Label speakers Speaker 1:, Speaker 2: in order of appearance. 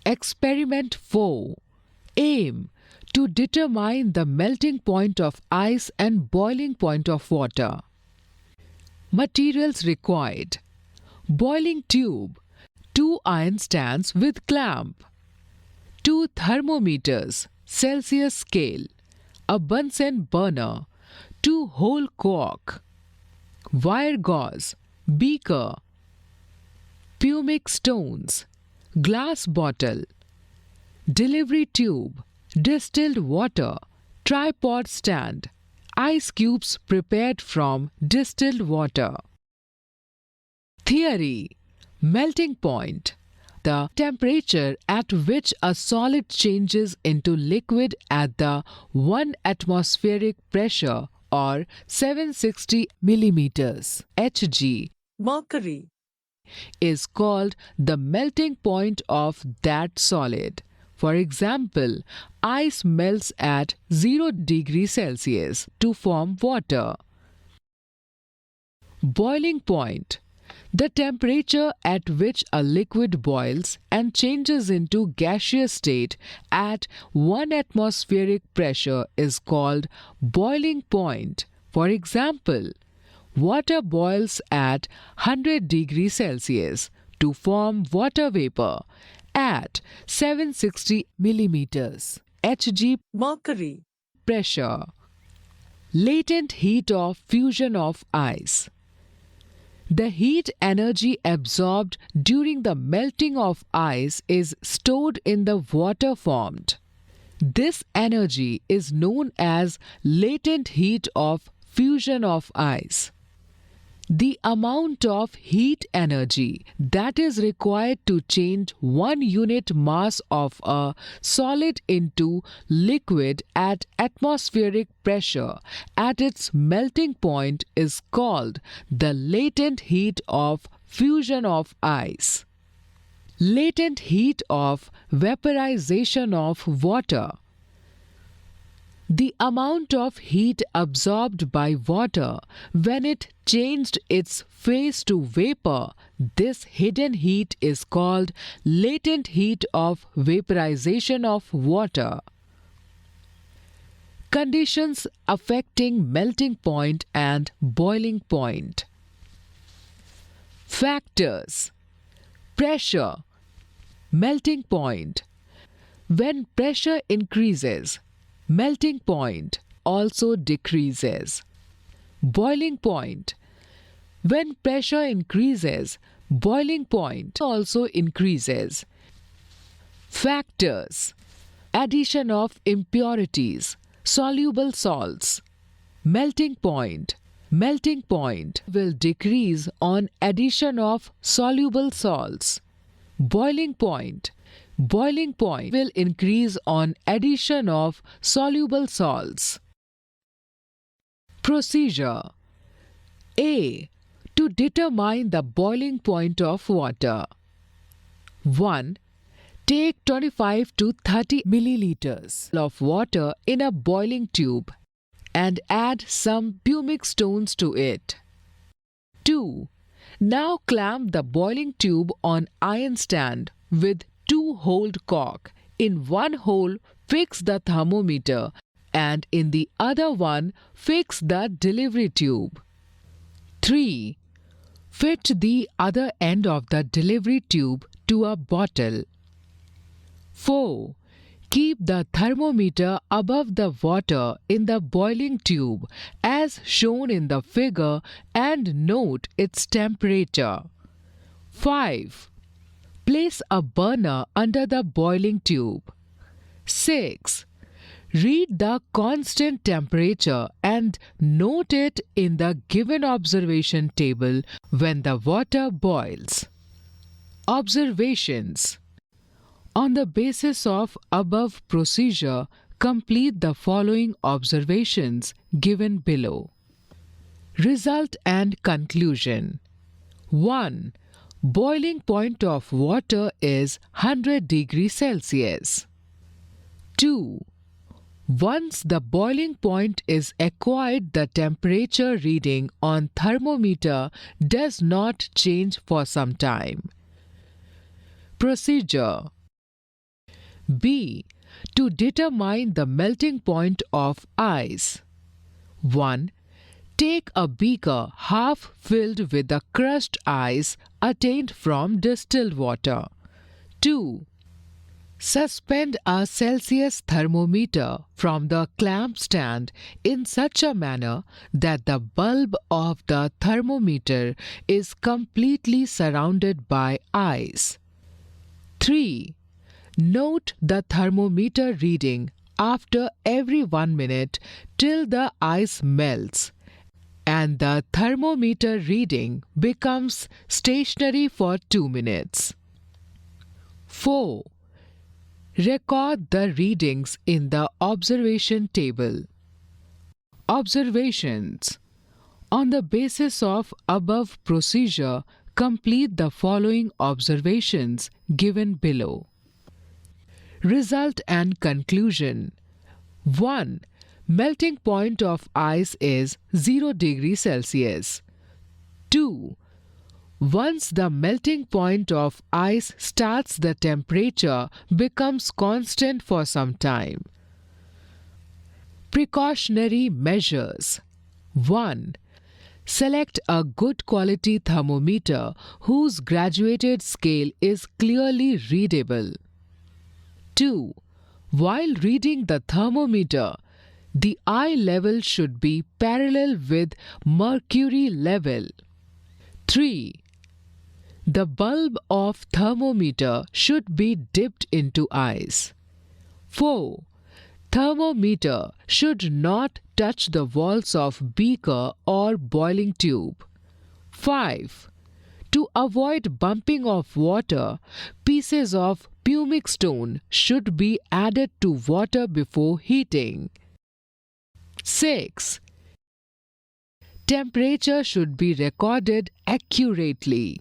Speaker 1: Experiment 4. Aim to determine the melting point of ice and boiling point of water. Materials required: boiling tube, 2 iron stands with clamp, 2 thermometers, Celsius scale, a Bunsen burner, 2 hole cork, wire gauze, beaker, pumice stones, glass bottle, delivery tube, distilled water, tripod stand, ice cubes prepared from distilled water. Theory: melting point, the temperature at which a solid changes into liquid at the 1 atmospheric pressure or 760 millimeters Hg
Speaker 2: mercury,
Speaker 1: is called the melting point of that solid. For example, ice melts at 0 degrees Celsius to form water. Boiling point: the temperature at which a liquid boils and changes into gaseous state at 1 atmospheric pressure is called boiling point. For example, water boils at 100 degrees Celsius to form water vapor at 760 millimeters Hg
Speaker 2: mercury,
Speaker 1: pressure. Latent heat of fusion of ice: the heat energy absorbed during the melting of ice is stored in the water formed. This energy is known as latent heat of fusion of ice. The amount of heat energy that is required to change 1 unit mass of a solid into liquid at atmospheric pressure at its melting point is called the latent heat of fusion of ice. Latent heat of vaporization of water: the amount of heat absorbed by water when it changed its phase to vapor. This hidden heat is called latent heat of vaporization of water. Conditions affecting melting point and boiling point. Factors: pressure, melting point. When pressure increases, melting point also decreases. Boiling point: when pressure increases, boiling point also increases. Factors: addition of impurities, soluble salts. Melting point: melting point will decrease on addition of soluble salts. Boiling point: boiling point will increase on addition of soluble salts. Procedure: A. To determine the boiling point of water. 1. Take 25 to 30 milliliters of water in a boiling tube and add some pumice stones to it. 2. Now clamp the boiling tube on iron stand with 2-holed cork. In one hole, fix the thermometer, and in the other one, fix the delivery tube. 3. Fit the other end of the delivery tube to a bottle. 4. Keep the thermometer above the water in the boiling tube as shown in the figure and note its temperature. 5. Place a burner under the boiling tube. 6. Read the constant temperature and note it in the given observation table when the water boils. Observations: on the basis of above procedure, complete the following observations given below. Result and conclusion. 1. Boiling point of water is 100 degrees Celsius. 2. Once the boiling point is acquired, the temperature reading on thermometer does not change for some time. Procedure: B. To determine the melting point of ice. 1. Take a beaker half filled with the crushed ice attained from distilled water. 2. Suspend a Celsius thermometer from the clamp stand in such a manner that the bulb of the thermometer is completely surrounded by ice. 3. Note the thermometer reading after every 1 minute till the ice melts and the thermometer reading becomes stationary for 2 minutes. 4. Record the readings in the observation table. Observations. On the basis of above procedure, complete the following observations given below. Result and conclusion. 1. Melting point of ice is 0 degrees Celsius. 2. Once the melting point of ice starts, the temperature becomes constant for some time. Precautionary measures. 1. Select a good quality thermometer whose graduated scale is clearly readable. 2. While reading the thermometer, the eye level should be parallel with mercury level. 3. The bulb of thermometer should be dipped into ice. 4. Thermometer should not touch the walls of beaker or boiling tube. 5. To avoid bumping of water, pieces of pumic stone should be added to water before heating. 6. Temperature should be recorded accurately.